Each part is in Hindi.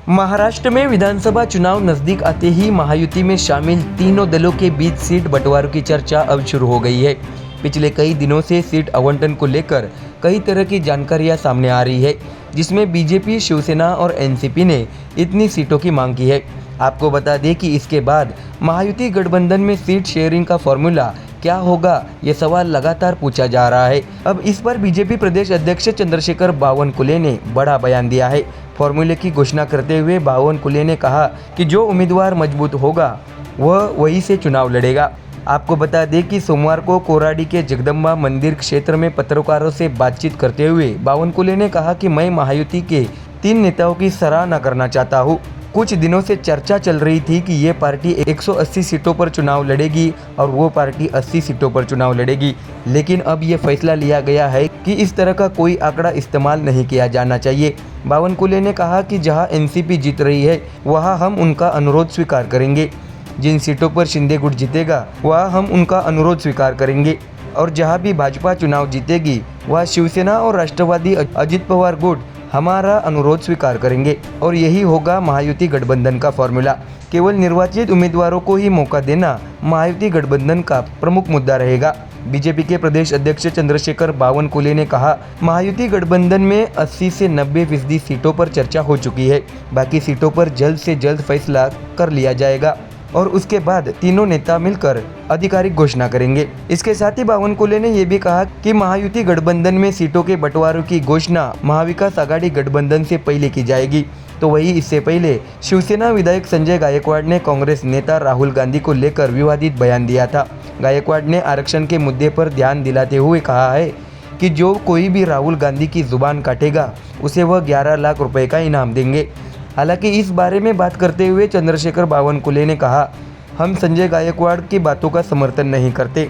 महाराष्ट्र में विधानसभा चुनाव नजदीक आते ही महायुति में शामिल तीनों दलों के बीच सीट बंटवारों की चर्चा अब शुरू हो गई है। पिछले कई दिनों से सीट आवंटन को लेकर कई तरह की जानकारियां सामने आ रही है, जिसमें बीजेपी, शिवसेना और एनसीपी ने इतनी सीटों की मांग की है। आपको बता दें कि इसके बाद महायुति गठबंधन में सीट शेयरिंग का फॉर्मूला क्या होगा, ये सवाल लगातार पूछा जा रहा है। अब इस पर बीजेपी प्रदेश अध्यक्ष चंद्रशेखर बावनकुले ने बड़ा बयान दिया है। फॉर्मूले की घोषणा करते हुए बावनकुले ने कहा कि जो उम्मीदवार मजबूत होगा वह वहीं से चुनाव लड़ेगा। आपको बता दें कि सोमवार को कोराडी के जगदम्बा मंदिर क्षेत्र में पत्रकारों से बातचीत करते हुए बावनकुले ने कहा कि मैं महायुति के 3 नेताओं की सराहना करना चाहता हूं। कुछ दिनों से चर्चा चल रही थी कि ये पार्टी 180 सीटों पर चुनाव लड़ेगी और वो पार्टी 80 सीटों पर चुनाव लड़ेगी, लेकिन अब ये फैसला लिया गया है कि इस तरह का कोई आंकड़ा इस्तेमाल नहीं किया जाना चाहिए। बावनकुले ने कहा कि जहां एनसीपी जीत रही है वहां हम उनका अनुरोध स्वीकार करेंगे। जिन सीटों पर शिंदे गुट जीतेगा वहां हम उनका अनुरोध स्वीकार करेंगे, और जहां भी भाजपा चुनाव जीतेगी वह शिवसेना और राष्ट्रवादी अजित पवार गुट हमारा अनुरोध स्वीकार करेंगे, और यही होगा महायुति गठबंधन का फॉर्मूला। केवल निर्वाचित उम्मीदवारों को ही मौका देना महायुति गठबंधन का प्रमुख मुद्दा रहेगा। बीजेपी के प्रदेश अध्यक्ष चंद्रशेखर बावनकुले ने कहा, महायुति गठबंधन में 80 से 90% सीटों पर चर्चा हो चुकी है। बाकी सीटों पर जल्द से जल्द फैसला कर लिया जाएगा और उसके बाद तीनों नेता मिलकर आधिकारिक घोषणा करेंगे। इसके साथ ही बावनकुले ने यह भी कहा कि महायुति गठबंधन में सीटों के बंटवारों की घोषणा महाविकास आघाड़ी गठबंधन से पहले की जाएगी। तो वही इससे पहले शिवसेना विधायक संजय गायकवाड़ ने कांग्रेस नेता राहुल गांधी को लेकर विवादित बयान दिया था। गायकवाड़ ने आरक्षण के मुद्दे पर ध्यान दिलाते हुए कहा है कि जो कोई भी राहुल गांधी की जुबान काटेगा उसे वह 11 लाख रुपए का इनाम देंगे। हालांकि इस बारे में बात करते हुए चंद्रशेखर बावनकुले ने कहा, हम संजय गायकवाड़ की बातों का समर्थन नहीं करते।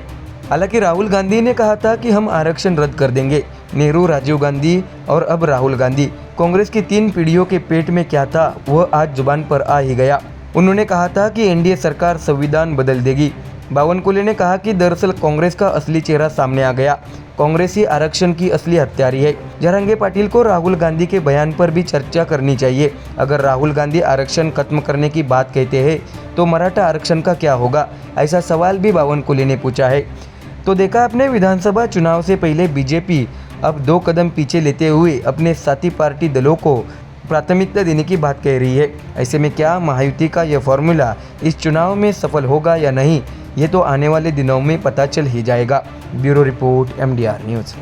हालांकि राहुल गांधी ने कहा था कि हम आरक्षण रद्द कर देंगे। नेहरू, राजीव गांधी और अब राहुल गांधी, कांग्रेस की 3 पीढ़ियों के पेट में क्या था वह आज जुबान पर आ ही गया। उन्होंने कहा था कि एनडीए सरकार संविधान बदल देगी। बावनकुले ने कहा कि दरअसल कांग्रेस का असली चेहरा सामने आ गया। कांग्रेस ही आरक्षण की असली हत्यारी है। जरांगे पाटिल को राहुल गांधी के बयान पर भी चर्चा करनी चाहिए। अगर राहुल गांधी आरक्षण खत्म करने की बात कहते हैं तो मराठा आरक्षण का क्या होगा, ऐसा सवाल भी बावनकुले ने पूछा है। तो देखा आपने, विधानसभा चुनाव से पहले बीजेपी अब 2 कदम पीछे लेते हुए अपने साथी पार्टी दलों को प्राथमिकता देने की बात कह रही है। ऐसे में क्या महायुति का यह फॉर्मूला इस चुनाव में सफल होगा या नहीं, ये तो आने वाले दिनों में पता चल ही जाएगा। Bureau report, MDR news.